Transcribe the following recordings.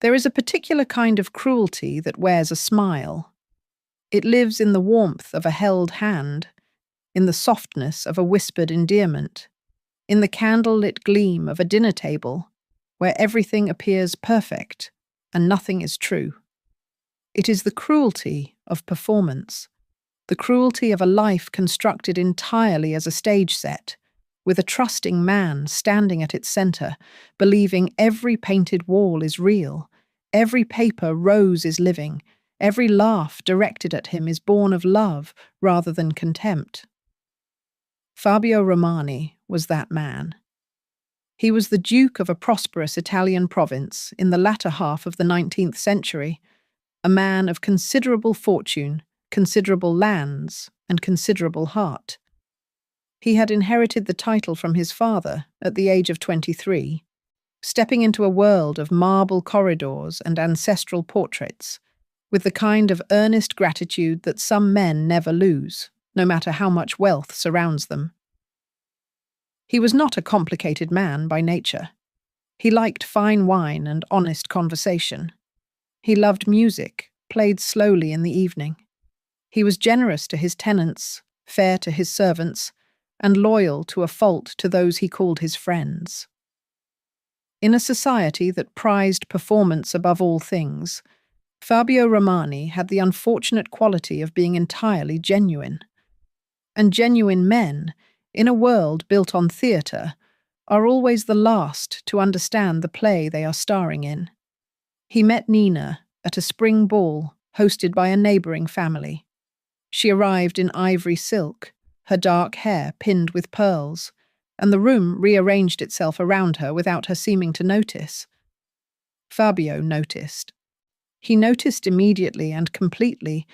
There is a particular kind of cruelty that wears a smile. It lives in the warmth of a held hand, in the softness of a whispered endearment, in the candle-lit gleam of a dinner table, where everything appears perfect and nothing is true. It is the cruelty of performance, the cruelty of a life constructed entirely as a stage set, with a trusting man standing at its center, believing every painted wall is real, every paper rose is living, every laugh directed at him is born of love rather than contempt. Fabio Romani was that man. He was the duke of a prosperous Italian province in the latter half of the 19th century, a man of considerable fortune, considerable lands, and considerable heart. He had inherited the title from his father at the age of 23, stepping into a world of marble corridors and ancestral portraits, with the kind of earnest gratitude that some men never lose, no matter how much wealth surrounds them. He was not a complicated man by nature. He liked fine wine and honest conversation. He loved music, played slowly in the evening. He was generous to his tenants, fair to his servants, and loyal to a fault to those he called his friends. In a society that prized performance above all things, Fabio Romani had the unfortunate quality of being entirely genuine. And genuine men, in a world built on theatre, are always the last to understand the play they are starring in. He met Nina at a spring ball hosted by a neighbouring family. She arrived in ivory silk, her dark hair pinned with pearls, and the room rearranged itself around her without her seeming to notice. Fabio noticed. He noticed immediately and completely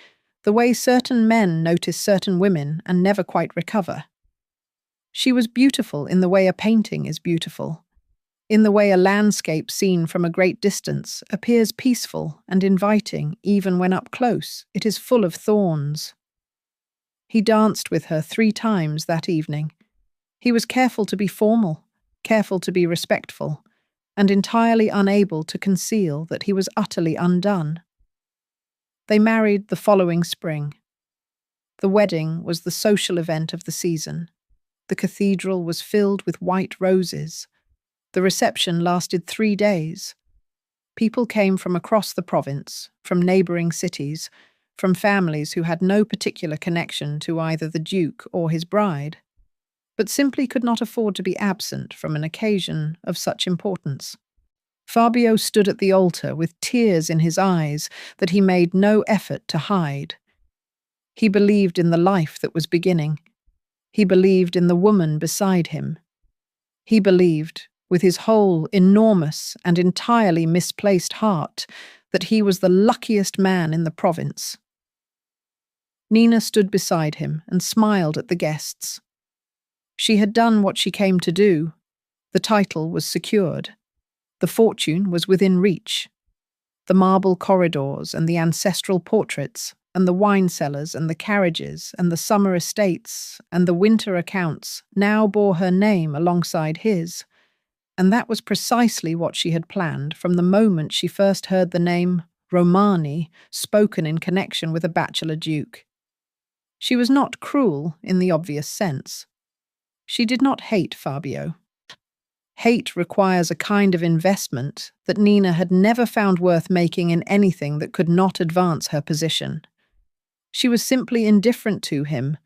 the way certain men notice certain women and never quite recover. She was beautiful in the way a painting is beautiful, in the way a landscape seen from a great distance appears peaceful and inviting even when up close it is full of thorns. He danced with her 3 times that evening. He was careful to be formal, careful to be respectful, and entirely unable to conceal that he was utterly undone. They married the following spring. The wedding was the social event of the season. The cathedral was filled with white roses. The reception lasted 3 days. People came from across the province, from neighbouring cities, from families who had no particular connection to either the Duke or his bride, but simply could not afford to be absent from an occasion of such importance. Fabio stood at the altar with tears in his eyes that he made no effort to hide. He believed in the life that was beginning. He believed in the woman beside him. He believed, with his whole enormous and entirely misplaced heart, that he was the luckiest man in the province. Nina stood beside him and smiled at the guests. She had done what she came to do. The title was secured. The fortune was within reach. The marble corridors and the ancestral portraits and the wine cellars and the carriages and the summer estates and the winter accounts now bore her name alongside his, and that was precisely what she had planned from the moment she first heard the name Romani spoken in connection with a bachelor duke. She was not cruel in the obvious sense. She did not hate Fabio. Hate requires a kind of investment that Nina had never found worth making in anything that could not advance her position. She was simply indifferent to him,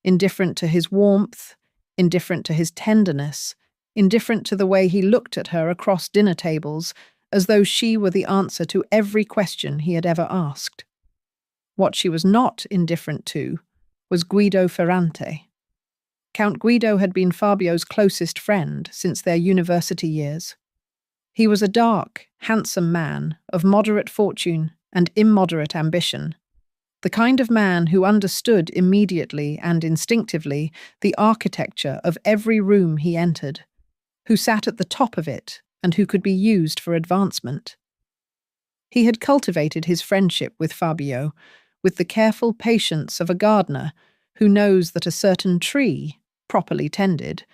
indifferent to his warmth, indifferent to his tenderness, indifferent to the way he looked at her across dinner tables, as though she were the answer to every question he had ever asked. What she was not indifferent to was Guido Ferrante. Count Guido had been Fabio's closest friend since their university years. He was a dark, handsome man of moderate fortune and immoderate ambition, the kind of man who understood immediately and instinctively the architecture of every room he entered, who sat at the top of it and who could be used for advancement. He had cultivated his friendship with Fabio with the careful patience of a gardener who knows that a certain tree, properly tended,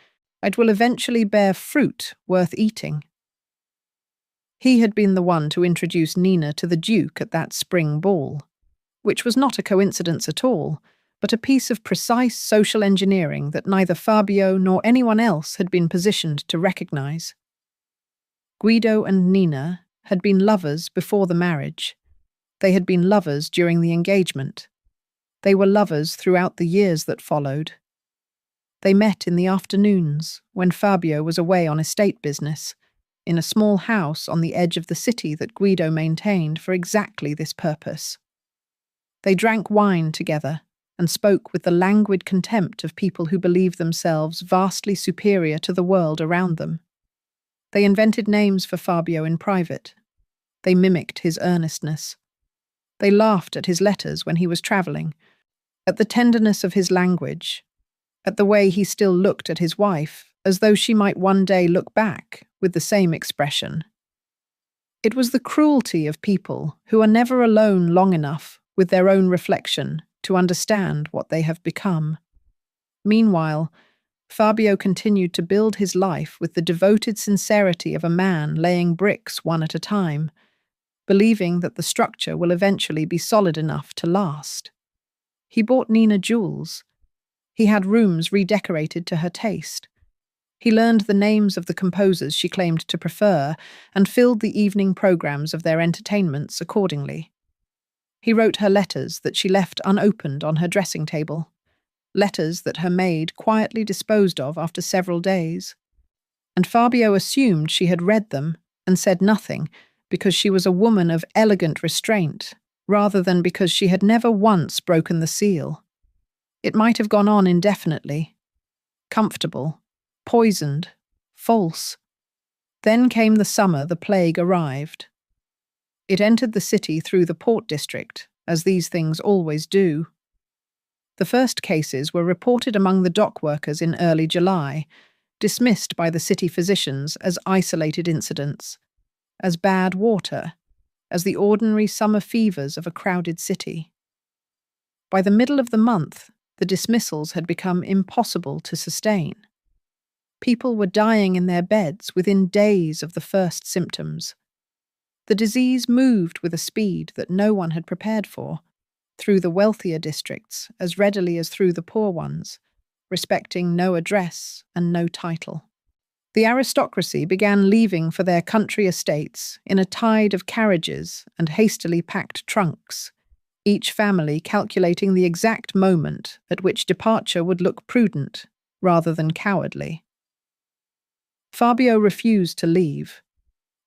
it will eventually bear fruit worth eating. He had been the one to introduce Nina to the Duke at that spring ball, which was not a coincidence at all, but a piece of precise social engineering that neither Fabio nor anyone else had been positioned to recognize. Guido and Nina had been lovers before the marriage. They had been lovers during the engagement. They were lovers throughout the years that followed. They met in the afternoons when Fabio was away on estate business, in a small house on the edge of the city that Guido maintained for exactly this purpose. They drank wine together and spoke with the languid contempt of people who believe themselves vastly superior to the world around them. They invented names for Fabio in private. They mimicked his earnestness. They laughed at his letters when he was travelling, at the tenderness of his language, at the way he still looked at his wife, as though she might one day look back with the same expression. It was the cruelty of people who are never alone long enough with their own reflection to understand what they have become. Meanwhile, Fabio continued to build his life with the devoted sincerity of a man laying bricks one at a time, believing that the structure will eventually be solid enough to last. He bought Nina jewels. He had rooms redecorated to her taste. He learned the names of the composers she claimed to prefer and filled the evening programs of their entertainments accordingly. He wrote her letters that she left unopened on her dressing table, letters that her maid quietly disposed of after several days. And Fabio assumed she had read them and said nothing because she was a woman of elegant restraint, rather than because she had never once broken the seal. It might have gone on indefinitely. Comfortable, poisoned, false. Then came the summer the plague arrived. It entered the city through the port district, as these things always do. The first cases were reported among the dock workers in early July, dismissed by the city physicians as isolated incidents, as bad water, as the ordinary summer fevers of a crowded city. By the middle of the month, the dismissals had become impossible to sustain. People were dying in their beds within days of the first symptoms. The disease moved with a speed that no one had prepared for, through the wealthier districts as readily as through the poor ones, respecting no address and no title. The aristocracy began leaving for their country estates in a tide of carriages and hastily packed trunks, each family calculating the exact moment at which departure would look prudent rather than cowardly. Fabio refused to leave.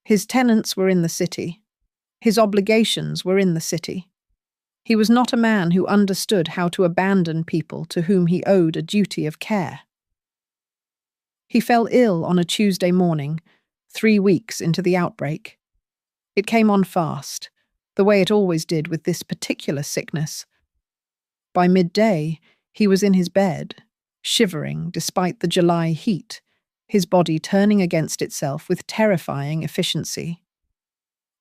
His tenants were in the city. His obligations were in the city. He was not a man who understood how to abandon people to whom he owed a duty of care. He fell ill on a Tuesday morning, 3 weeks into the outbreak. It came on fast, the way it always did with this particular sickness. By midday, he was in his bed, shivering despite the July heat, his body turning against itself with terrifying efficiency.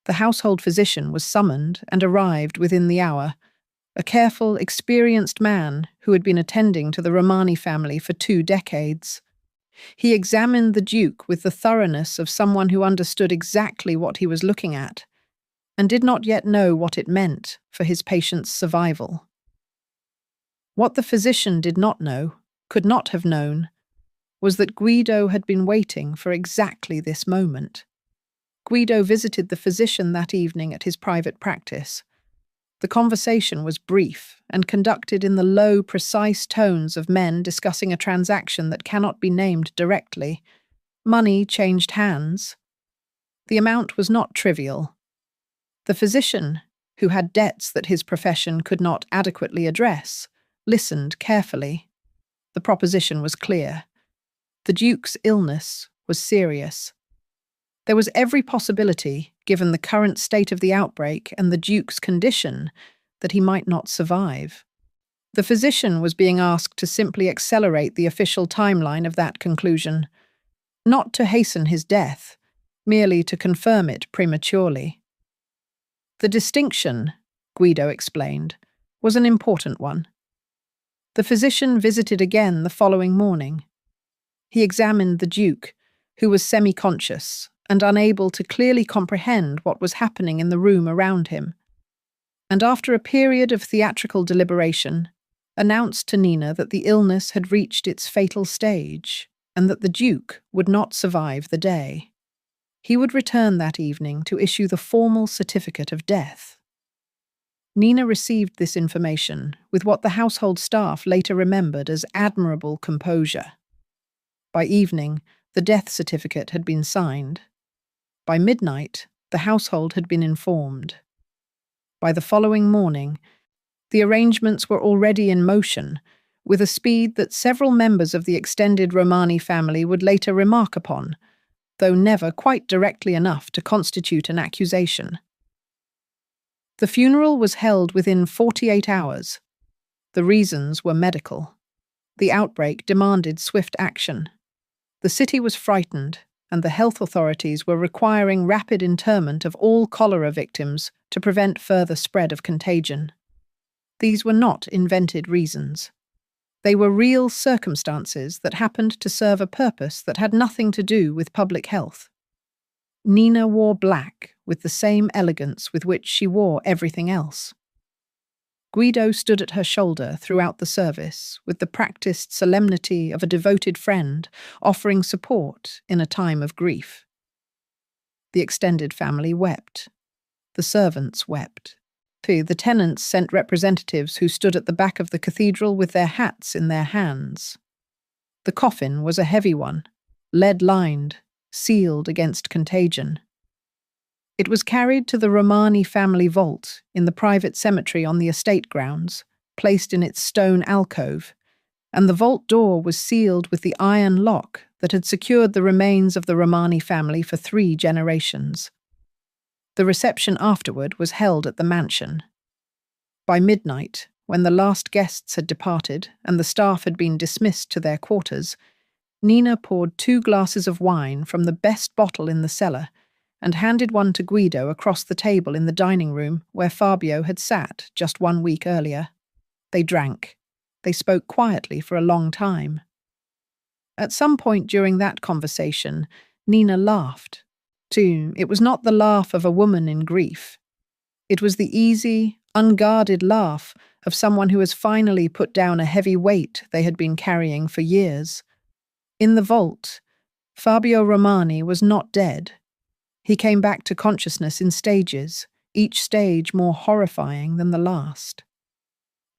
The household physician was summoned and arrived within the hour, a careful, experienced man who had been attending to the Romani family for 2 decades. He examined the Duke with the thoroughness of someone who understood exactly what he was looking at, and did not yet know what it meant for his patient's survival. What the physician did not know, could not have known, was that Guido had been waiting for exactly this moment. Guido visited the physician that evening at his private practice. The conversation was brief and conducted in the low, precise tones of men discussing a transaction that cannot be named directly. Money changed hands. The amount was not trivial. The physician, who had debts that his profession could not adequately address, listened carefully. The proposition was clear. The Duke's illness was serious. There was every possibility, given the current state of the outbreak and the Duke's condition, that he might not survive. The physician was being asked to simply accelerate the official timeline of that conclusion, not to hasten his death, merely to confirm it prematurely. The distinction, Guido explained, was an important one. The physician visited again the following morning. He examined the Duke, who was semi-conscious, and unable to clearly comprehend what was happening in the room around him. And after a period of theatrical deliberation, announced to Nina that the illness had reached its fatal stage and that the Duke would not survive the day. He would return that evening to issue the formal certificate of death. Nina received this information with what the household staff later remembered as admirable composure. By evening, the death certificate had been signed. By midnight, the household had been informed. By the following morning, the arrangements were already in motion, with a speed that several members of the extended Romani family would later remark upon, though never quite directly enough to constitute an accusation. The funeral was held within 48 hours. The reasons were medical. The outbreak demanded swift action. The city was frightened, and the health authorities were requiring rapid interment of all cholera victims to prevent further spread of contagion. These were not invented reasons. They were real circumstances that happened to serve a purpose that had nothing to do with public health. Nina wore black with the same elegance with which she wore everything else. Guido stood at her shoulder throughout the service with the practiced solemnity of a devoted friend offering support in a time of grief. The extended family wept. The servants wept. The tenants sent representatives who stood at the back of the cathedral with their hats in their hands. The coffin was a heavy one, lead-lined, sealed against contagion. It was carried to the Romani family vault in the private cemetery on the estate grounds, placed in its stone alcove, and the vault door was sealed with the iron lock that had secured the remains of the Romani family for 3 generations. The reception afterward was held at the mansion. By midnight, when the last guests had departed and the staff had been dismissed to their quarters, Nina poured 2 glasses of wine from the best bottle in the cellar and handed one to Guido across the table in the dining room where Fabio had sat just 1 week earlier. They drank. They spoke quietly for a long time. At some point during that conversation, Nina laughed. It was not the laugh of a woman in grief. It was the easy, unguarded laugh of someone who has finally put down a heavy weight they had been carrying for years. In the vault, Fabio Romani was not dead. He came back to consciousness in stages, each stage more horrifying than the last.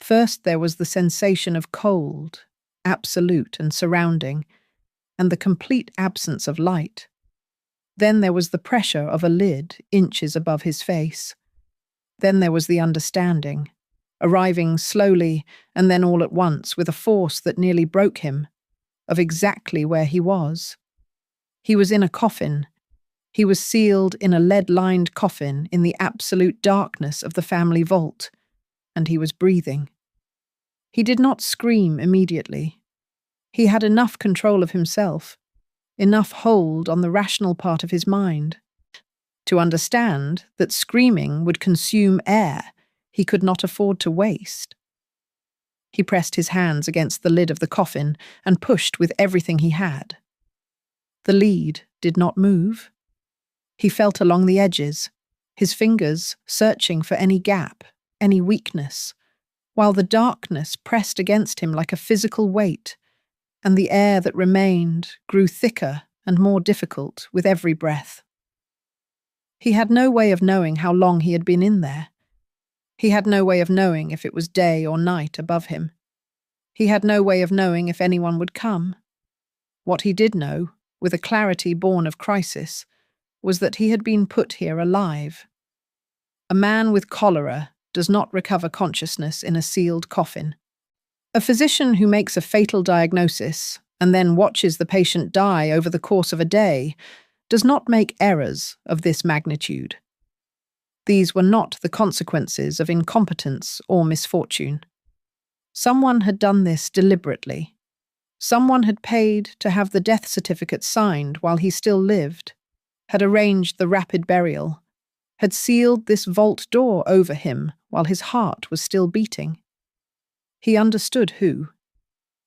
First there was the sensation of cold, absolute and surrounding, and the complete absence of light. Then there was the pressure of a lid inches above his face. Then there was the understanding, arriving slowly and then all at once with a force that nearly broke him, of exactly where he was. He was in a coffin. He was sealed in a lead-lined coffin in the absolute darkness of the family vault, and he was breathing. He did not scream immediately. He had enough control of himself, enough hold on the rational part of his mind, to understand that screaming would consume air he could not afford to waste. He pressed his hands against the lid of the coffin and pushed with everything he had. The lid did not move. He felt along the edges, his fingers searching for any gap, any weakness, while the darkness pressed against him like a physical weight, and the air that remained grew thicker and more difficult with every breath. He had no way of knowing how long he had been in there. He had no way of knowing if it was day or night above him. He had no way of knowing if anyone would come. What he did know, with a clarity born of crisis, was that he had been put here alive. A man with cholera does not recover consciousness in a sealed coffin. A physician who makes a fatal diagnosis and then watches the patient die over the course of a day does not make errors of this magnitude. These were not the consequences of incompetence or misfortune. Someone had done this deliberately. Someone had paid to have the death certificate signed while he still lived, had arranged the rapid burial, had sealed this vault door over him while his heart was still beating. He understood who.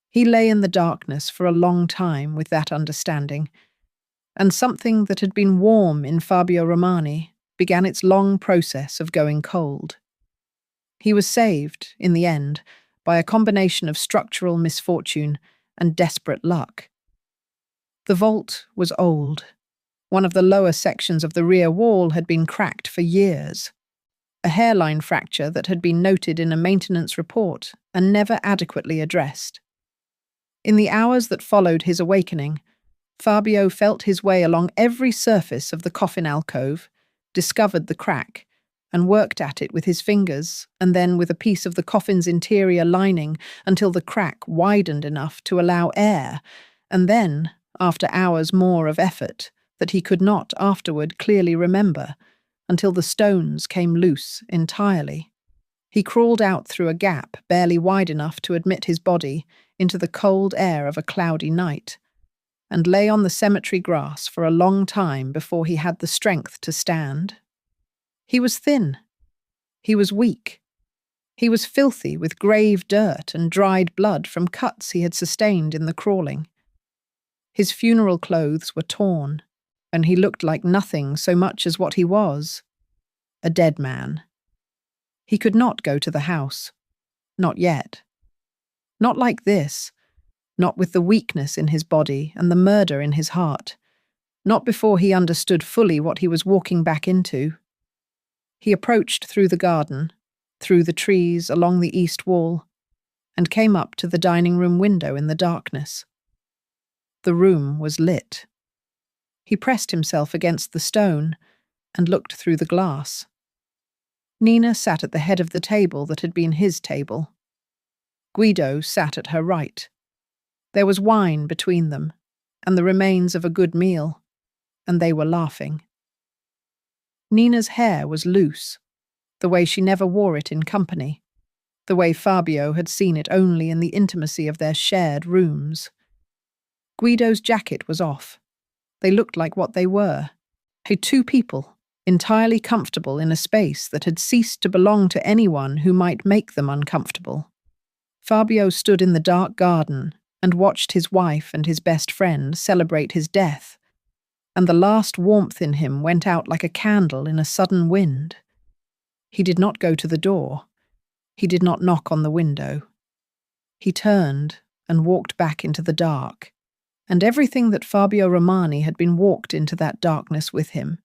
He lay in the darkness for a long time with that understanding, and something that had been warm in Fabio Romani began its long process of going cold. He was saved, in the end, by a combination of structural misfortune and desperate luck. The vault was old. One of the lower sections of the rear wall had been cracked for years, a hairline fracture that had been noted in a maintenance report and never adequately addressed. In the hours that followed his awakening, Fabio felt his way along every surface of the coffin alcove, discovered the crack, and worked at it with his fingers and then with a piece of the coffin's interior lining until the crack widened enough to allow air, and then, after hours more of effort that he could not afterward clearly remember, until the stones came loose entirely. He crawled out through a gap barely wide enough to admit his body into the cold air of a cloudy night, and lay on the cemetery grass for a long time before he had the strength to stand. He was thin. He was weak. He was filthy with grave dirt and dried blood from cuts he had sustained in the crawling. His funeral clothes were torn, and he looked like nothing so much as what he was, a dead man. He could not go to the house. Not yet. Not like this. Not with the weakness in his body and the murder in his heart. Not before he understood fully what he was walking back into. He approached through the garden, through the trees along the east wall, and came up to the dining room window in the darkness. The room was lit. He pressed himself against the stone and looked through the glass. Nina sat at the head of the table that had been his table. Guido sat at her right. There was wine between them, and the remains of a good meal, and they were laughing. Nina's hair was loose, the way she never wore it in company, the way Fabio had seen it only in the intimacy of their shared rooms. Guido's jacket was off. They looked like what they were, two people, entirely comfortable in a space that had ceased to belong to anyone who might make them uncomfortable. Fabio stood in the dark garden and watched his wife and his best friend celebrate his death, and the last warmth in him went out like a candle in a sudden wind. He did not go to the door. He did not knock on the window. He turned and walked back into the dark, and everything that Fabio Romani had been walked into that darkness with him.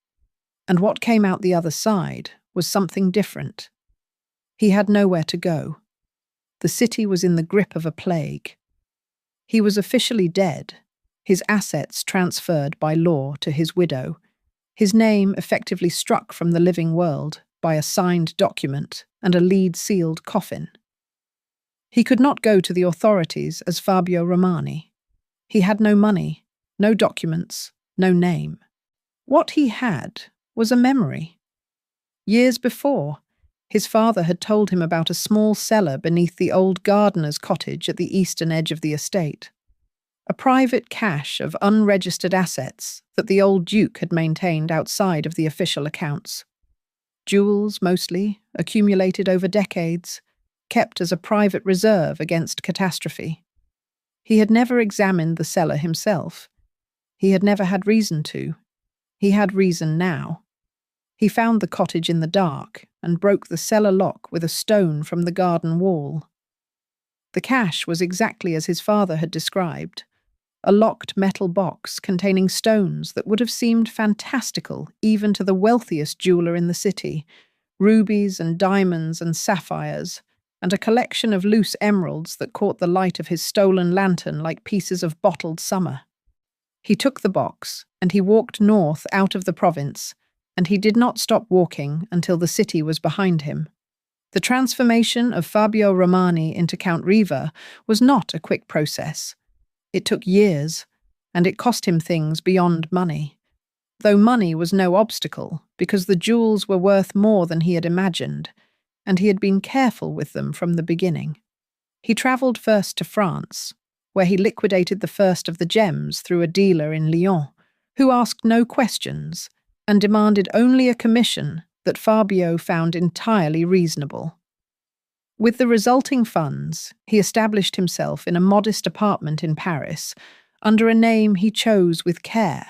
And what came out the other side was something different. He had nowhere to go. The city was in the grip of a plague. He was officially dead, his assets transferred by law to his widow, his name effectively struck from the living world by a signed document and a lead-sealed coffin. He could not go to the authorities as Fabio Romani. He had no money, no documents, no name. What he had was a memory. Years before, his father had told him about a small cellar beneath the old gardener's cottage at the eastern edge of the estate, a private cache of unregistered assets that the old duke had maintained outside of the official accounts. Jewels, mostly, accumulated over decades, kept as a private reserve against catastrophe. He had never examined the cellar himself. He had never had reason to. He had reason now. He found the cottage in the dark and broke the cellar lock with a stone from the garden wall. The cache was exactly as his father had described, a locked metal box containing stones that would have seemed fantastical even to the wealthiest jeweller in the city, rubies and diamonds and sapphires, and a collection of loose emeralds that caught the light of his stolen lantern like pieces of bottled summer. He took the box, and he walked north out of the province, and he did not stop walking until the city was behind him. The transformation of Fabio Romani into Count Riva was not a quick process. It took years, and it cost him things beyond money. Though money was no obstacle, because the jewels were worth more than he had imagined, and he had been careful with them from the beginning. He travelled first to France, where he liquidated the first of the gems through a dealer in Lyon, who asked no questions and demanded only a commission that Fabio found entirely reasonable. With the resulting funds, he established himself in a modest apartment in Paris, under a name he chose with care,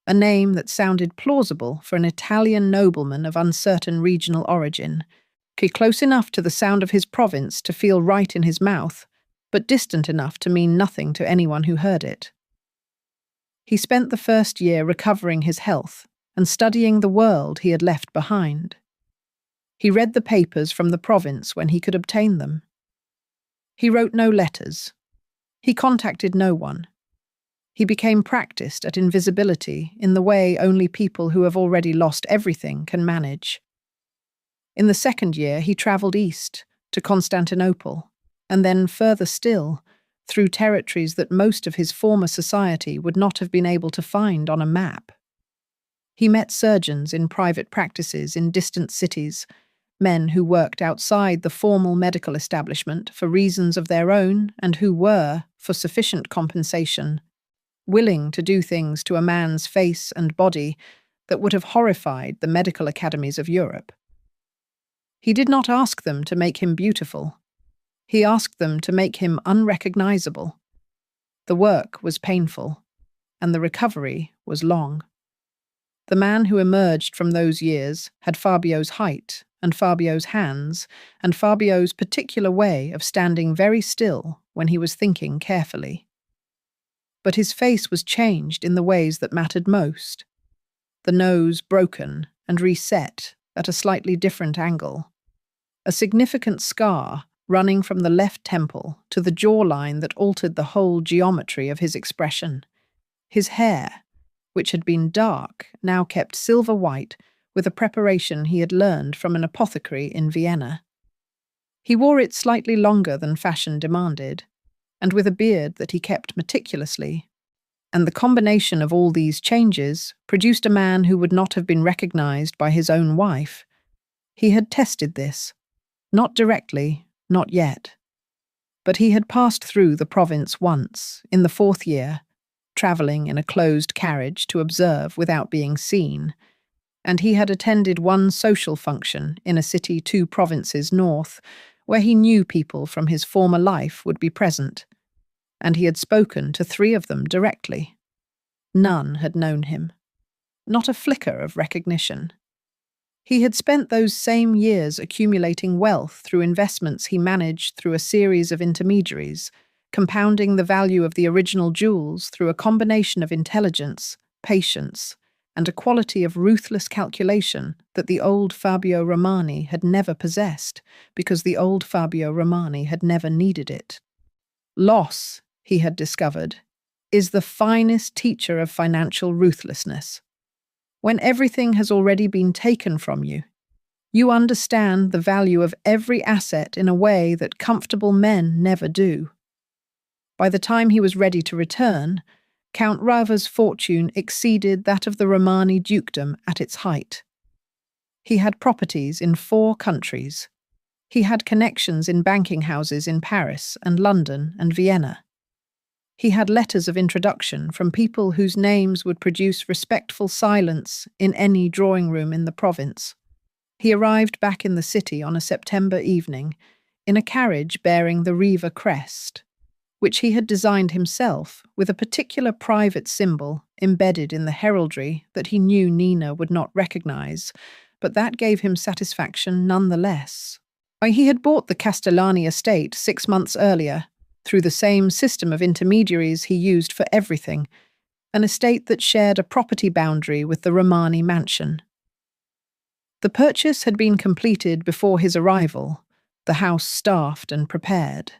a name that sounded plausible for an Italian nobleman of uncertain regional origin, close enough to the sound of his province to feel right in his mouth, but distant enough to mean nothing to anyone who heard it. He spent the first year recovering his health and studying the world he had left behind. He read the papers from the province when he could obtain them. He wrote no letters. He contacted no one. He became practiced at invisibility in the way only people who have already lost everything can manage. In the second year, he travelled east to Constantinople, and then further still, through territories that most of his former society would not have been able to find on a map. He met surgeons in private practices in distant cities, men who worked outside the formal medical establishment for reasons of their own and who were, for sufficient compensation, willing to do things to a man's face and body that would have horrified the medical academies of Europe. He did not ask them to make him beautiful. He asked them to make him unrecognizable. The work was painful, and the recovery was long. The man who emerged from those years had Fabio's height and Fabio's hands and Fabio's particular way of standing very still when he was thinking carefully. But his face was changed in the ways that mattered most. The nose broken and reset at a slightly different angle. A significant scar running from the left temple to the jawline that altered the whole geometry of his expression. His hair, which had been dark, now kept silver white with a preparation he had learned from an apothecary in Vienna. He wore it slightly longer than fashion demanded, and with a beard that he kept meticulously, and the combination of all these changes produced a man who would not have been recognized by his own wife. He had tested this, not directly, not yet. But he had passed through the province once, in the 4th year, travelling in a closed carriage to observe without being seen, and he had attended one social function in a city 2 provinces north, where he knew people from his former life would be present, and he had spoken to 3 of them directly. None had known him. Not a flicker of recognition. He had spent those same years accumulating wealth through investments he managed through a series of intermediaries, compounding the value of the original jewels through a combination of intelligence, patience, and a quality of ruthless calculation that the old Fabio Romani had never possessed, because the old Fabio Romani had never needed it. Loss, he had discovered, is the finest teacher of financial ruthlessness. When everything has already been taken from you, you understand the value of every asset in a way that comfortable men never do. By the time he was ready to return, Count Rava's fortune exceeded that of the Romani dukedom at its height. He had properties in 4 countries. He had connections in banking houses in Paris and London and Vienna. He had letters of introduction from people whose names would produce respectful silence in any drawing room in the province. He arrived back in the city on a September evening in a carriage bearing the Riva crest, which he had designed himself with a particular private symbol embedded in the heraldry that he knew Nina would not recognize, but that gave him satisfaction nonetheless. He had bought the Castellani estate 6 months earlier, through the same system of intermediaries he used for everything, an estate that shared a property boundary with the Romani mansion. The purchase had been completed before his arrival, the house staffed and prepared,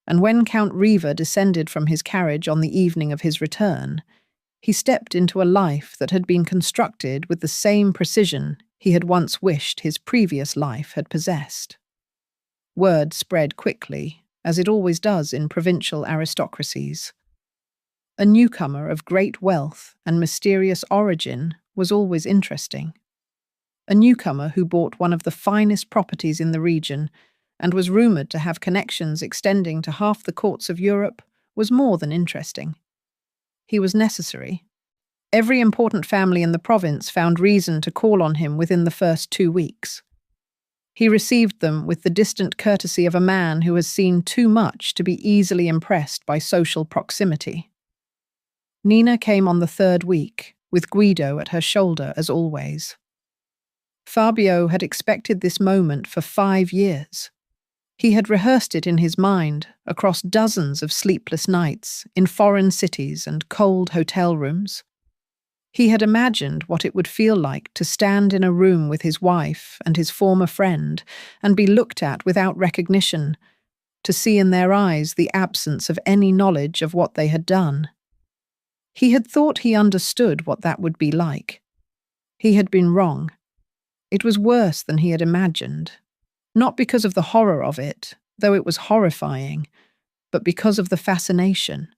and when Count Riva descended from his carriage on the evening of his return, he stepped into a life that had been constructed with the same precision he had once wished his previous life had possessed. Word spread quickly, as it always does in provincial aristocracies. A newcomer of great wealth and mysterious origin was always interesting. A newcomer who bought one of the finest properties in the region and was rumoured to have connections extending to half the courts of Europe was more than interesting. He was necessary. Every important family in the province found reason to call on him within the first 2 weeks. He received them with the distant courtesy of a man who has seen too much to be easily impressed by social proximity. Nina came on the 3rd week, with Guido at her shoulder as always. Fabio had expected this moment for 5 years. He had rehearsed it in his mind across dozens of sleepless nights in foreign cities and cold hotel rooms. He had imagined what it would feel like to stand in a room with his wife and his former friend and be looked at without recognition, to see in their eyes the absence of any knowledge of what they had done. He had thought he understood what that would be like. He had been wrong. It was worse than he had imagined, not because of the horror of it, though it was horrifying, but because of the fascination.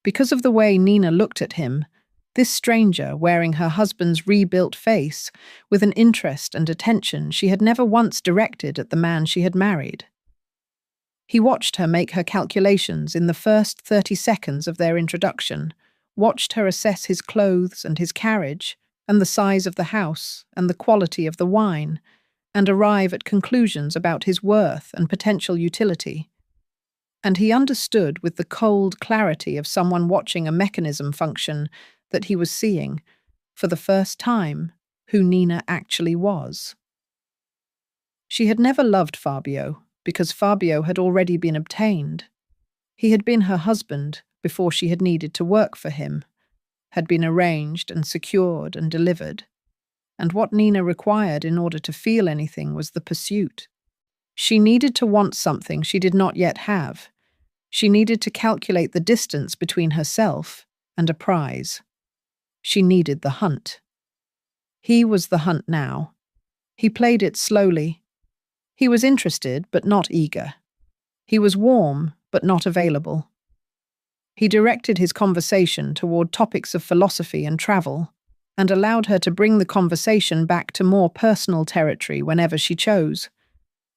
Because of the way Nina looked at him, this stranger wearing her husband's rebuilt face with an interest and attention she had never once directed at the man she had married. He watched her make her calculations in the first 30 seconds of their introduction, watched her assess his clothes and his carriage, and the size of the house and the quality of the wine, and arrive at conclusions about his worth and potential utility. And he understood with the cold clarity of someone watching a mechanism function that he was seeing, for the first time, who Nina actually was. She had never loved Fabio, because Fabio had already been obtained. He had been her husband before she had needed to work for him, had been arranged and secured and delivered. And what Nina required in order to feel anything was the pursuit. She needed to want something she did not yet have. She needed to calculate the distance between herself and a prize. She needed the hunt. He was the hunt now. He played it slowly. He was interested but not eager. He was warm but not available. He directed his conversation toward topics of philosophy and travel, and allowed her to bring the conversation back to more personal territory whenever she chose,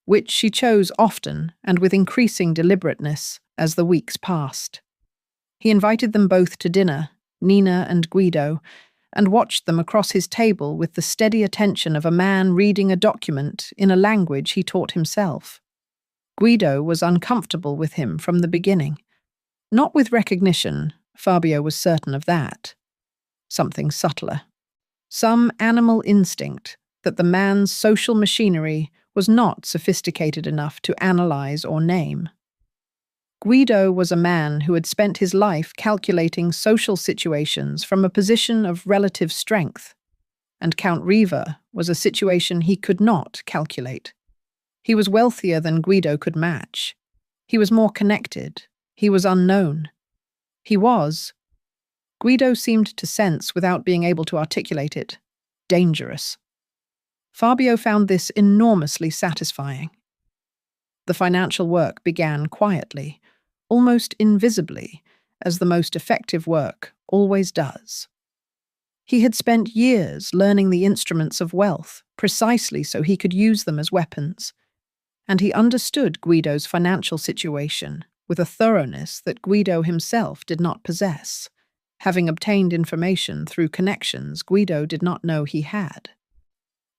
which she chose often and with increasing deliberateness as the weeks passed. He invited them both to dinner, Nina and Guido, and watched them across his table with the steady attention of a man reading a document in a language he taught himself. Guido was uncomfortable with him from the beginning. Not with recognition, Fabio was certain of that. Something subtler. Some animal instinct that the man's social machinery was not sophisticated enough to analyze or name. Guido was a man who had spent his life calculating social situations from a position of relative strength, and Count Riva was a situation he could not calculate. He was wealthier than Guido could match. He was more connected. He was unknown. He was, Guido seemed to sense without being able to articulate it, dangerous. Fabio found this enormously satisfying. The financial work began quietly, almost invisibly, as the most effective work always does. He had spent years learning the instruments of wealth precisely so he could use them as weapons, and he understood Guido's financial situation with a thoroughness that Guido himself did not possess, having obtained information through connections Guido did not know he had.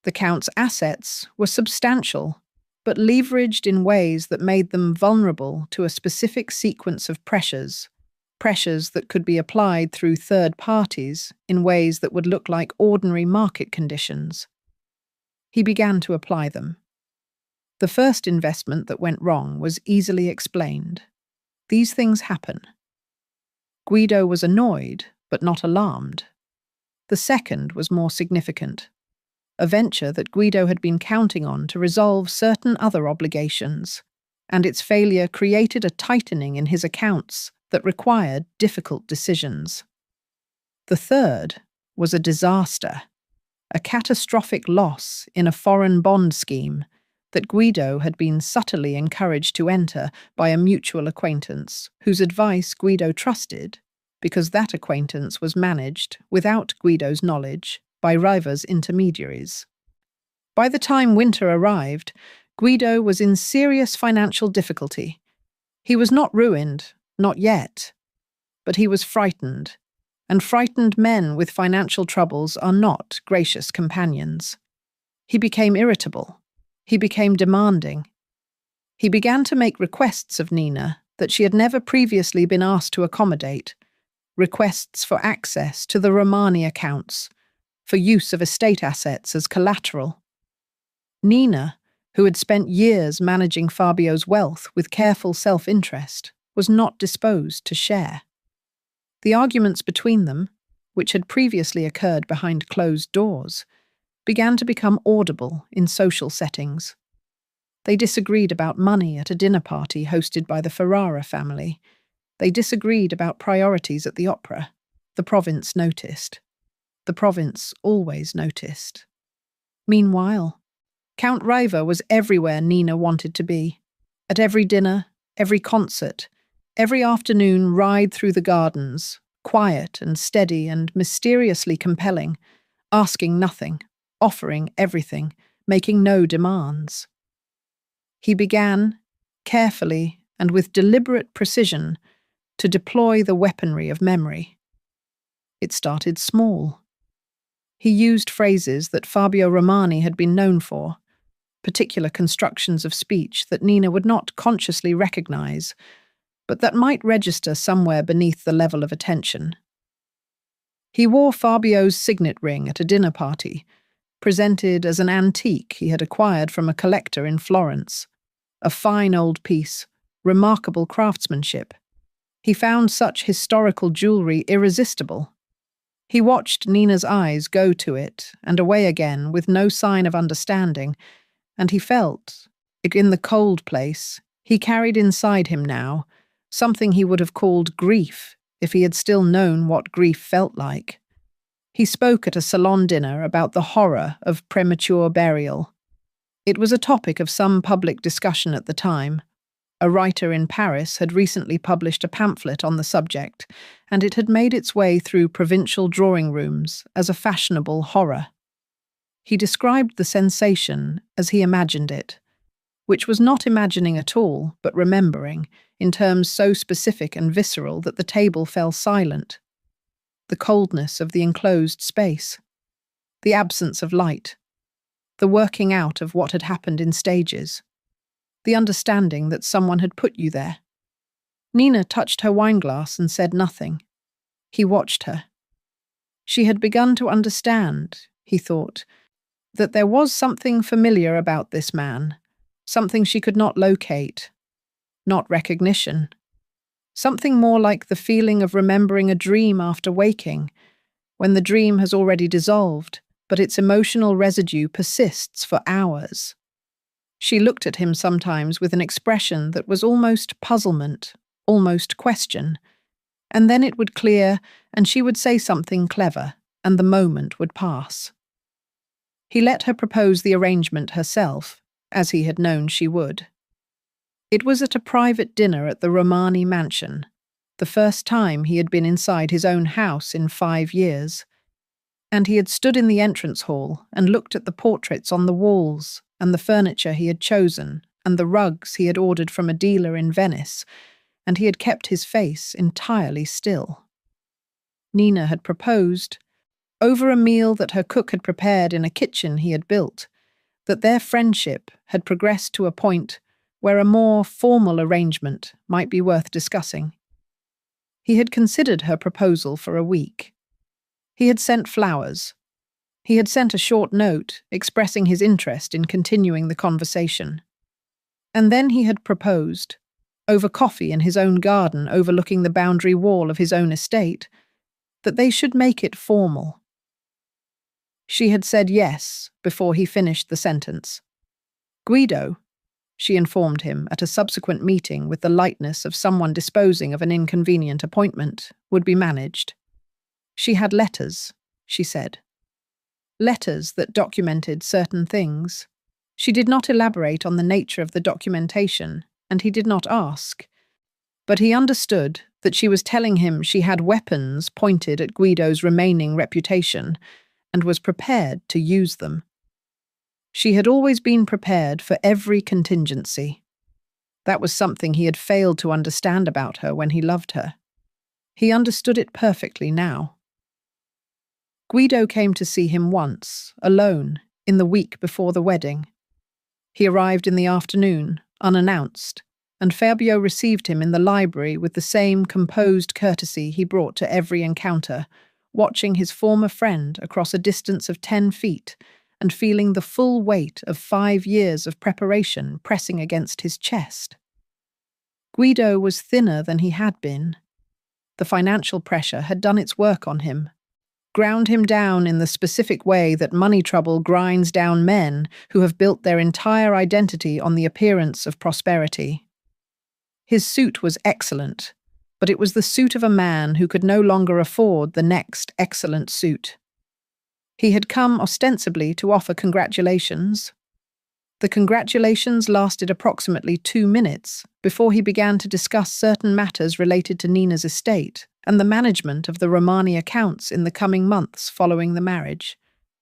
The Count's assets were substantial, but leveraged in ways that made them vulnerable to a specific sequence of pressures that could be applied through third parties in ways that would look like ordinary market conditions. He began to apply them. The first investment that went wrong was easily explained. These things happen. Guido was annoyed, but not alarmed. The second was more significant. A venture that Guido had been counting on to resolve certain other obligations, and its failure created a tightening in his accounts that required difficult decisions. The third was a disaster, a catastrophic loss in a foreign bond scheme that Guido had been subtly encouraged to enter by a mutual acquaintance, whose advice Guido trusted, because that acquaintance was managed, without Guido's knowledge, by Riva's intermediaries. By the time winter arrived, Guido was in serious financial difficulty. He was not ruined, not yet, but he was frightened, and frightened men with financial troubles are not gracious companions. He became irritable. He became demanding. He began to make requests of Nina that she had never previously been asked to accommodate, requests for access to the Romani accounts, for use of estate assets as collateral. Nina, who had spent years managing Fabio's wealth with careful self-interest, was not disposed to share. The arguments between them, which had previously occurred behind closed doors, began to become audible in social settings. They disagreed about money at a dinner party hosted by the Ferrara family. They disagreed about priorities at the opera. The province noticed. The province always noticed. Meanwhile, Count Riva was everywhere Nina wanted to be. At every dinner, every concert, every afternoon ride through the gardens, quiet and steady and mysteriously compelling, asking nothing, offering everything, making no demands. He began, carefully and with deliberate precision, to deploy the weaponry of memory. It started small. He used phrases that Fabio Romani had been known for, particular constructions of speech that Nina would not consciously recognize, but that might register somewhere beneath the level of attention. He wore Fabio's signet ring at a dinner party, presented as an antique he had acquired from a collector in Florence. A fine old piece, remarkable craftsmanship. He found such historical jewelry irresistible. He watched Nina's eyes go to it and away again with no sign of understanding, and he felt, in the cold place, he carried inside him now something he would have called grief if he had still known what grief felt like. He spoke at a salon dinner about the horror of premature burial. It was a topic of some public discussion at the time. A writer in Paris had recently published a pamphlet on the subject, and it had made its way through provincial drawing rooms as a fashionable horror. He described the sensation as he imagined it, which was not imagining at all, but remembering, in terms so specific and visceral that the table fell silent. The coldness of the enclosed space, the absence of light, the working out of what had happened in stages, the understanding that someone had put you there. Nina touched her wineglass and said nothing. He watched her. She had begun to understand, he thought, that there was something familiar about this man, something she could not locate, not recognition, something more like the feeling of remembering a dream after waking, when the dream has already dissolved, but its emotional residue persists for hours. She looked at him sometimes with an expression that was almost puzzlement, almost question, and then it would clear and she would say something clever, and the moment would pass. He let her propose the arrangement herself, as he had known she would. It was at a private dinner at the Romani mansion, the first time he had been inside his own house in 5 years, and he had stood in the entrance hall and looked at the portraits on the walls and the furniture he had chosen and the rugs he had ordered from a dealer in Venice, and he had kept his face entirely still. Nina had proposed, over a meal that her cook had prepared in a kitchen he had built, that their friendship had progressed to a point where a more formal arrangement might be worth discussing. He had considered her proposal for a week. He had sent flowers. He had sent a short note expressing his interest in continuing the conversation. And then he had proposed, over coffee in his own garden overlooking the boundary wall of his own estate, that they should make it formal. She had said yes before he finished the sentence. Guido, she informed him at a subsequent meeting with the lightness of someone disposing of an inconvenient appointment, would be managed. She had letters, she said. Letters that documented certain things. She did not elaborate on the nature of the documentation, and he did not ask. But he understood that she was telling him she had weapons pointed at Guido's remaining reputation and was prepared to use them. She had always been prepared for every contingency. That was something he had failed to understand about her when he loved her. He understood it perfectly now. Guido came to see him once, alone, in the week before the wedding. He arrived in the afternoon, unannounced, and Fabio received him in the library with the same composed courtesy he brought to every encounter, watching his former friend across a distance of 10 feet and feeling the full weight of 5 years of preparation pressing against his chest. Guido was thinner than he had been. The financial pressure had done its work on him, ground him down in the specific way that money trouble grinds down men who have built their entire identity on the appearance of prosperity. His suit was excellent, but it was the suit of a man who could no longer afford the next excellent suit. He had come ostensibly to offer congratulations. The congratulations lasted approximately 2 minutes before he began to discuss certain matters related to Nina's estate and the management of the Romani accounts in the coming months following the marriage,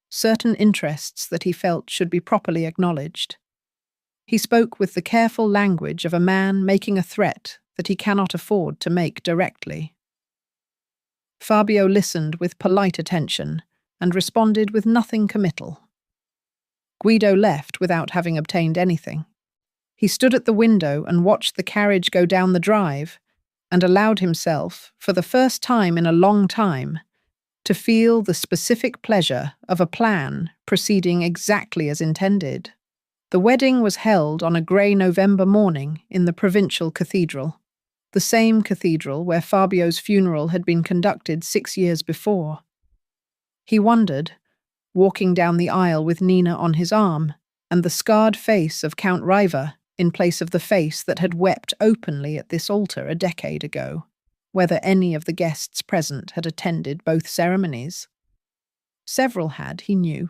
certain interests that he felt should be properly acknowledged. He spoke with the careful language of a man making a threat that he cannot afford to make directly. Fabio listened with polite attention and responded with nothing committal. Guido left without having obtained anything. He stood at the window and watched the carriage go down the drive and allowed himself, for the first time in a long time, to feel the specific pleasure of a plan proceeding exactly as intended. The wedding was held on a grey November morning in the provincial cathedral, the same cathedral where Fabio's funeral had been conducted 6 years before. He wondered, walking down the aisle with Nina on his arm, and the scarred face of Count Riva in place of the face that had wept openly at this altar a decade ago, whether any of the guests present had attended both ceremonies. Several had, he knew.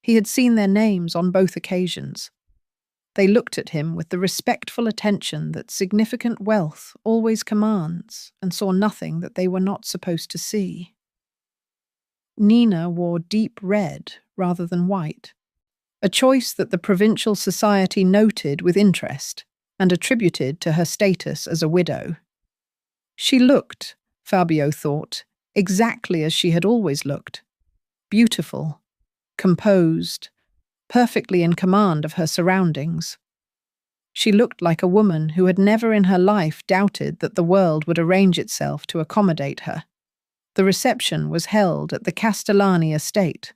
He had seen their names on both occasions. They looked at him with the respectful attention that significant wealth always commands and saw nothing that they were not supposed to see. Nina wore deep red rather than white, a choice that the provincial society noted with interest and attributed to her status as a widow. She looked, Fabio thought, exactly as she had always looked, beautiful, composed, perfectly in command of her surroundings. She looked like a woman who had never in her life doubted that the world would arrange itself to accommodate her. The reception was held at the Castellani estate,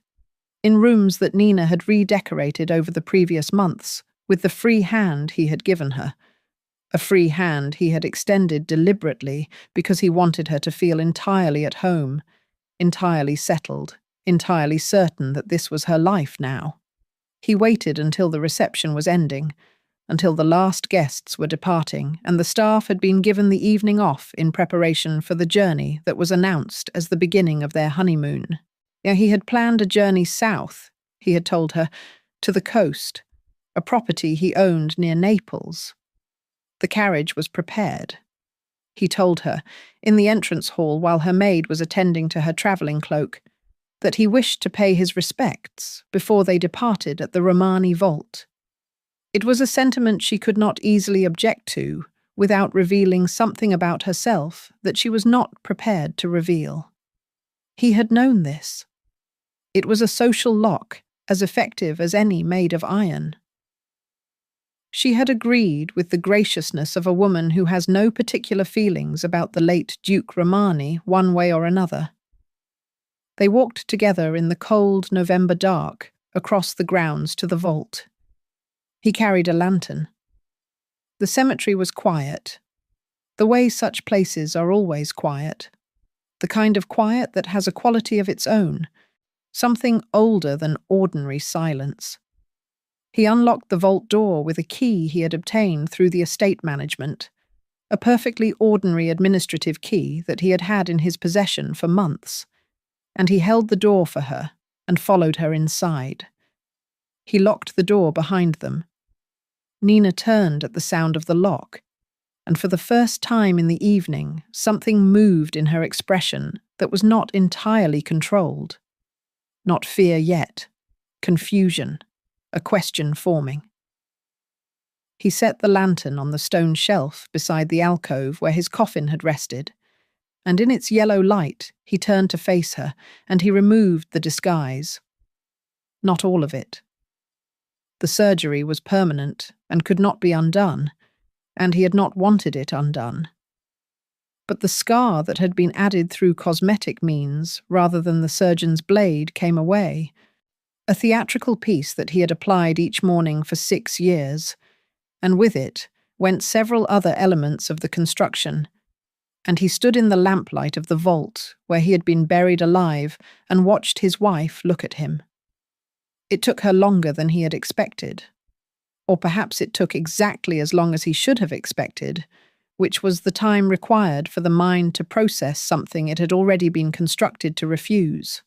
in rooms that Nina had redecorated over the previous months with the free hand he had given her, a free hand he had extended deliberately because he wanted her to feel entirely at home, entirely settled, entirely certain that this was her life now. He waited until the reception was ending, until the last guests were departing and the staff had been given the evening off in preparation for the journey that was announced as the beginning of their honeymoon. He had planned a journey south, he had told her, to the coast, a property he owned near Naples. The carriage was prepared. He told her, in the entrance hall while her maid was attending to her travelling cloak, that he wished to pay his respects before they departed at the Romani vault. It was a sentiment she could not easily object to without revealing something about herself that she was not prepared to reveal. He had known this. It was a social lock, as effective as any made of iron. She had agreed with the graciousness of a woman who has no particular feelings about the late Duke Romani one way or another. They walked together in the cold November dark across the grounds to the vault. He carried a lantern. The cemetery was quiet, the way such places are always quiet, the kind of quiet that has a quality of its own, something older than ordinary silence. He unlocked the vault door with a key he had obtained through the estate management, a perfectly ordinary administrative key that he had had in his possession for months, and he held the door for her and followed her inside. He locked the door behind them. Nina turned at the sound of the lock, and for the first time in the evening, something moved in her expression that was not entirely controlled. Not fear yet, confusion, a question forming. He set the lantern on the stone shelf beside the alcove where his coffin had rested, and in its yellow light he turned to face her, and he removed the disguise. Not all of it. The surgery was permanent and could not be undone, and he had not wanted it undone. But the scar that had been added through cosmetic means rather than the surgeon's blade came away, a theatrical piece that he had applied each morning for 6 years, and with it went several other elements of the construction, and he stood in the lamplight of the vault where he had been buried alive and watched his wife look at him. It took her longer than he had expected, or perhaps it took exactly as long as he should have expected, which was the time required for the mind to process something it had already been constructed to refuse.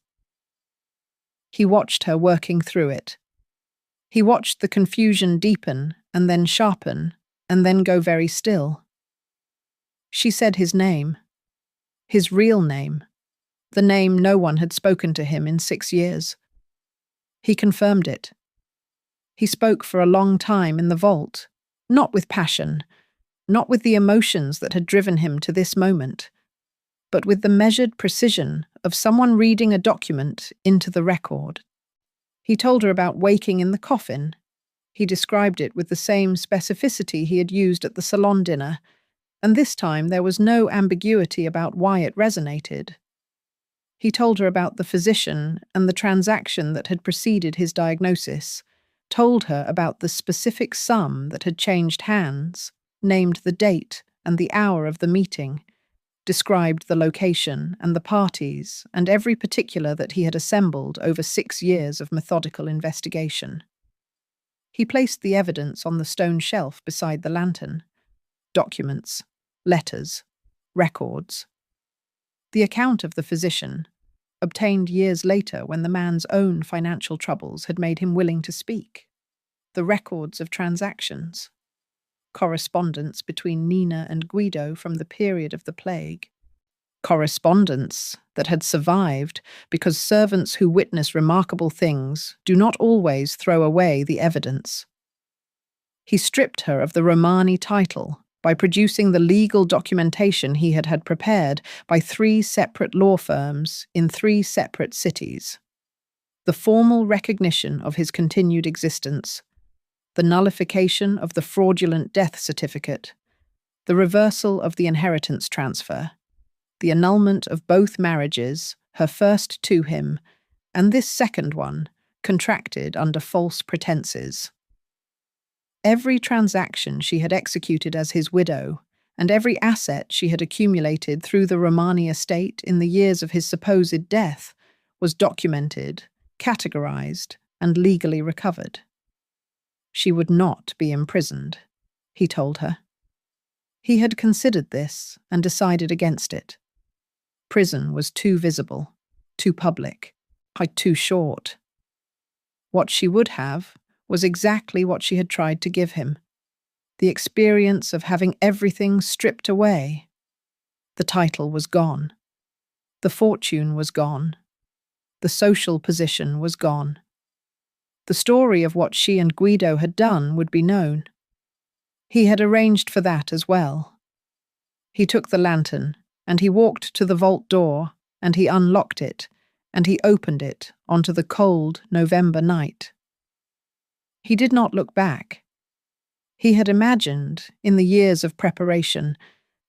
He watched her working through it. He watched the confusion deepen and then sharpen and then go very still. She said his name, his real name, the name no one had spoken to him in 6 years. He confirmed it. He spoke for a long time in the vault, not with passion, not with the emotions that had driven him to this moment, but with the measured precision of someone reading a document into the record. He told her about waking in the coffin. He described it with the same specificity he had used at the salon dinner, and this time there was no ambiguity about why it resonated. He told her about the physician and the transaction that had preceded his diagnosis, told her about the specific sum that had changed hands, named the date and the hour of the meeting, described the location and the parties and every particular that he had assembled over 6 years of methodical investigation. He placed the evidence on the stone shelf beside the lantern. Documents, letters, records. The account of the physician, obtained years later when the man's own financial troubles had made him willing to speak. The records of transactions. Correspondence between Nina and Guido from the period of the plague. Correspondence that had survived because servants who witness remarkable things do not always throw away the evidence. He stripped her of the Romani title by producing the legal documentation he had prepared by 3 separate law firms in 3 separate cities. The formal recognition of his continued existence, the nullification of the fraudulent death certificate, the reversal of the inheritance transfer, the annulment of both marriages, her first to him, and this second one, contracted under false pretenses. Every transaction she had executed as his widow, and every asset she had accumulated through the Romani estate in the years of his supposed death, was documented, categorized, and legally recovered. She would not be imprisoned, he told her. He had considered this and decided against it. Prison was too visible, too public, too short. What she would have was exactly what she had tried to give him, the experience of having everything stripped away. The title was gone. The fortune was gone. The social position was gone. The story of what she and Guido had done would be known. He had arranged for that as well. He took the lantern, and he walked to the vault door, and he unlocked it, and he opened it onto the cold November night. He did not look back. He had imagined, in the years of preparation,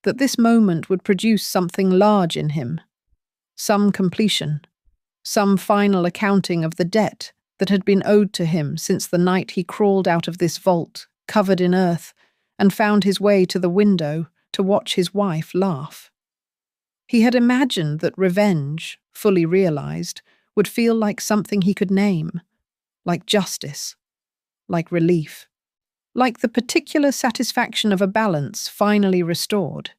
that this moment would produce something large in him, some completion, some final accounting of the debt that had been owed to him since the night he crawled out of this vault, covered in earth, and found his way to the window to watch his wife laugh. He had imagined that revenge, fully realized, would feel like something he could name, like justice, like relief, like the particular satisfaction of a balance finally restored.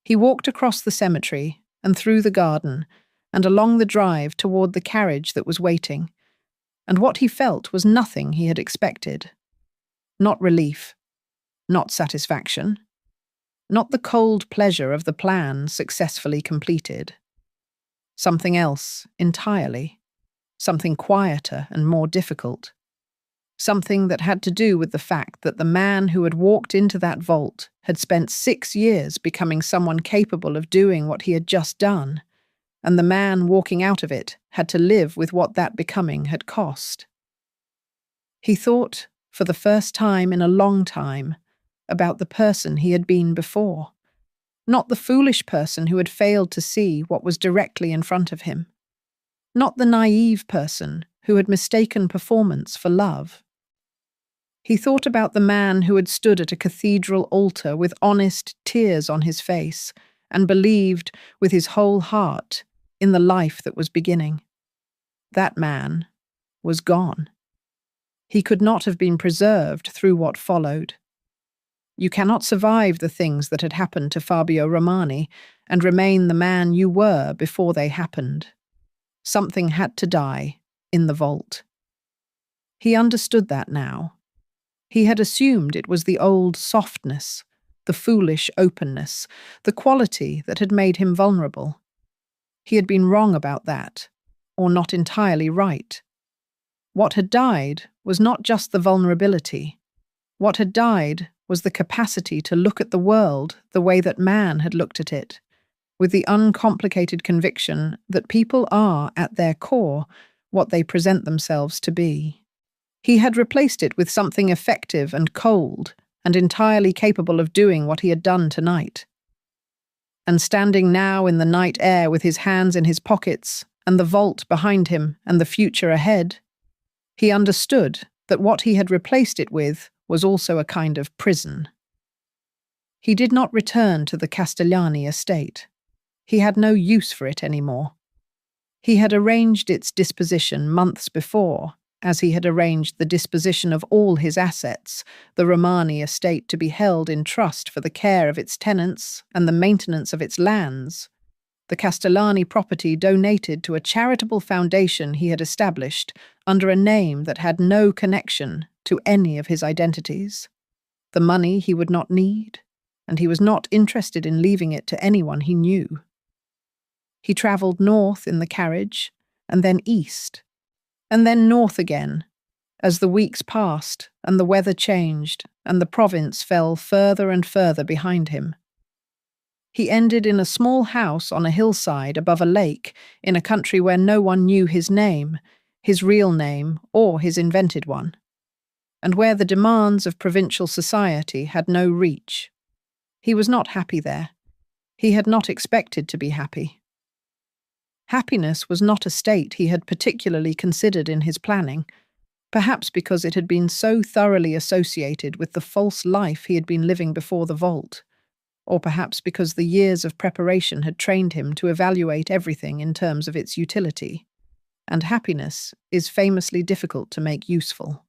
He walked across the cemetery and through the garden and along the drive toward the carriage that was waiting, and what he felt was nothing he had expected. Not relief, not satisfaction, not the cold pleasure of the plan successfully completed. Something else entirely, something quieter and more difficult. Something that had to do with the fact that the man who had walked into that vault had spent 6 years becoming someone capable of doing what he had just done, and the man walking out of it had to live with what that becoming had cost. He thought, for the first time in a long time, about the person he had been before, not the foolish person who had failed to see what was directly in front of him, not the naive person who had mistaken performance for love. He thought about the man who had stood at a cathedral altar with honest tears on his face and believed with his whole heart in the life that was beginning. That man was gone. He could not have been preserved through what followed. You cannot survive the things that had happened to Fabio Romani and remain the man you were before they happened. Something had to die in the vault. He understood that now. He had assumed it was the old softness, the foolish openness, the quality that had made him vulnerable. He had been wrong about that, or not entirely right. What had died was not just the vulnerability. What had died was the capacity to look at the world the way that man had looked at it, with the uncomplicated conviction that people are, at their core, what they present themselves to be. He had replaced it with something effective and cold, and entirely capable of doing what he had done tonight. And standing now in the night air with his hands in his pockets, and the vault behind him and the future ahead, he understood that what he had replaced it with was also a kind of prison. He did not return to the Castellani estate. He had no use for it anymore. He had arranged its disposition months before, as he had arranged the disposition of all his assets, the Romani estate to be held in trust for the care of its tenants and the maintenance of its lands, the Castellani property donated to a charitable foundation he had established under a name that had no connection to any of his identities. The money he would not need, and he was not interested in leaving it to anyone he knew. He travelled north in the carriage, and then east, and then north again, as the weeks passed and the weather changed and the province fell further and further behind him. He ended in a small house on a hillside above a lake in a country where no one knew his name, his real name, or his invented one, and where the demands of provincial society had no reach. He was not happy there. He had not expected to be happy. Happiness was not a state he had particularly considered in his planning, perhaps because it had been so thoroughly associated with the false life he had been living before the vault, or perhaps because the years of preparation had trained him to evaluate everything in terms of its utility, and happiness is famously difficult to make useful.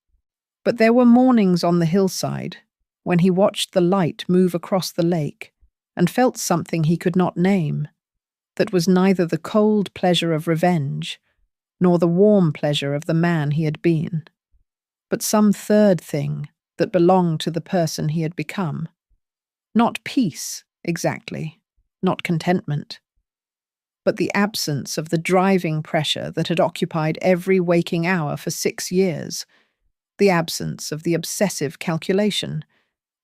But there were mornings on the hillside when he watched the light move across the lake and felt something he could not name, that was neither the cold pleasure of revenge nor the warm pleasure of the man he had been, but some third thing that belonged to the person he had become. Not peace, exactly, not contentment, but the absence of the driving pressure that had occupied every waking hour for 6 years, the absence of the obsessive calculation,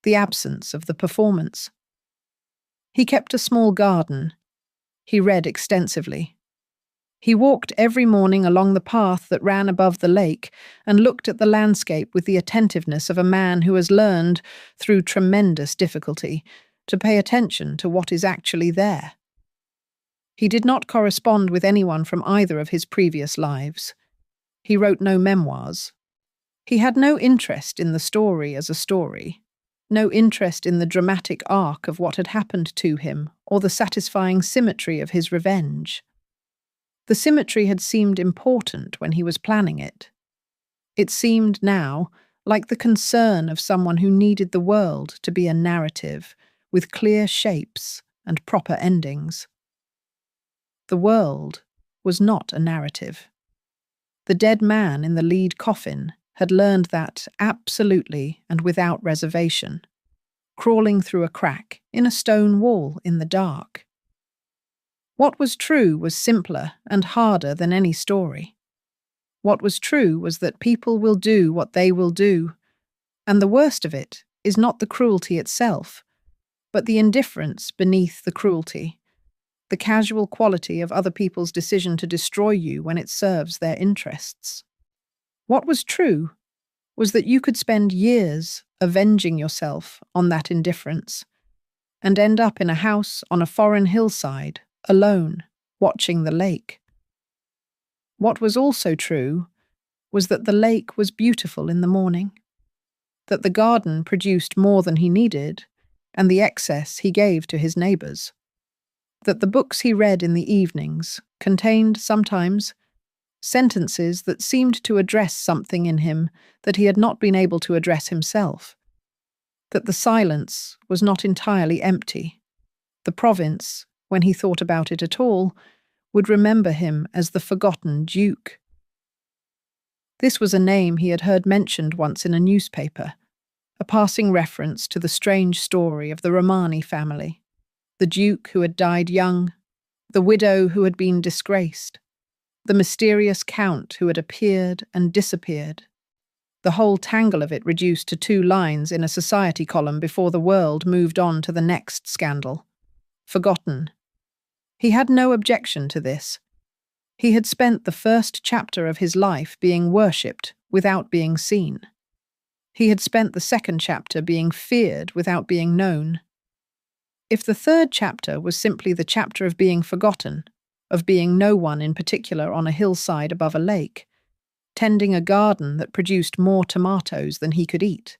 the absence of the performance. He kept a small garden. He read extensively. He walked every morning along the path that ran above the lake and looked at the landscape with the attentiveness of a man who has learned, through tremendous difficulty, to pay attention to what is actually there. He did not correspond with anyone from either of his previous lives. He wrote no memoirs. He had no interest in the story as a story, no interest in the dramatic arc of what had happened to him or the satisfying symmetry of his revenge. The symmetry had seemed important when he was planning it. It seemed now like the concern of someone who needed the world to be a narrative with clear shapes and proper endings. The world was not a narrative. The dead man in the lead coffin had learned that absolutely and without reservation, crawling through a crack in a stone wall in the dark. What was true was simpler and harder than any story. What was true was that people will do what they will do, and the worst of it is not the cruelty itself, but the indifference beneath the cruelty, the casual quality of other people's decision to destroy you when it serves their interests. What was true was that you could spend years avenging yourself on that indifference and end up in a house on a foreign hillside, alone, watching the lake. What was also true was that the lake was beautiful in the morning, that the garden produced more than he needed, and the excess he gave to his neighbours, that the books he read in the evenings contained, sometimes, sentences that seemed to address something in him that he had not been able to address himself, that the silence was not entirely empty. The province, when he thought about it at all, would remember him as the forgotten Duke. This was a name he had heard mentioned once in a newspaper, a passing reference to the strange story of the Romani family, the Duke who had died young, the widow who had been disgraced, the mysterious Count who had appeared and disappeared, the whole tangle of it reduced to 2 lines in a society column before the world moved on to the next scandal. Forgotten. He had no objection to this. He had spent the first chapter of his life being worshipped without being seen. He had spent the second chapter being feared without being known. If the third chapter was simply the chapter of being forgotten, of being no one in particular on a hillside above a lake, tending a garden that produced more tomatoes than he could eat,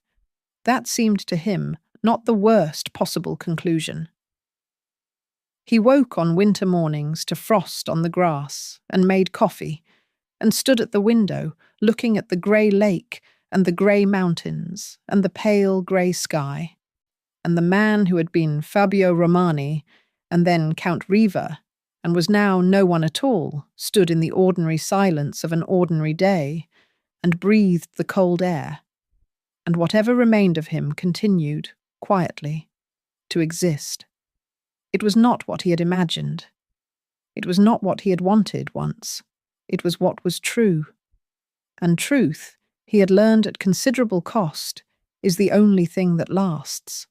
that seemed to him not the worst possible conclusion. He woke on winter mornings to frost on the grass and made coffee, and stood at the window looking at the grey lake and the grey mountains and the pale grey sky, and the man who had been Fabio Romani and then Count Riva and was now no one at all stood in the ordinary silence of an ordinary day and breathed the cold air, and whatever remained of him continued, quietly, to exist. It was not what he had imagined. It was not what he had wanted once. It was what was true. And truth, he had learned at considerable cost, is the only thing that lasts.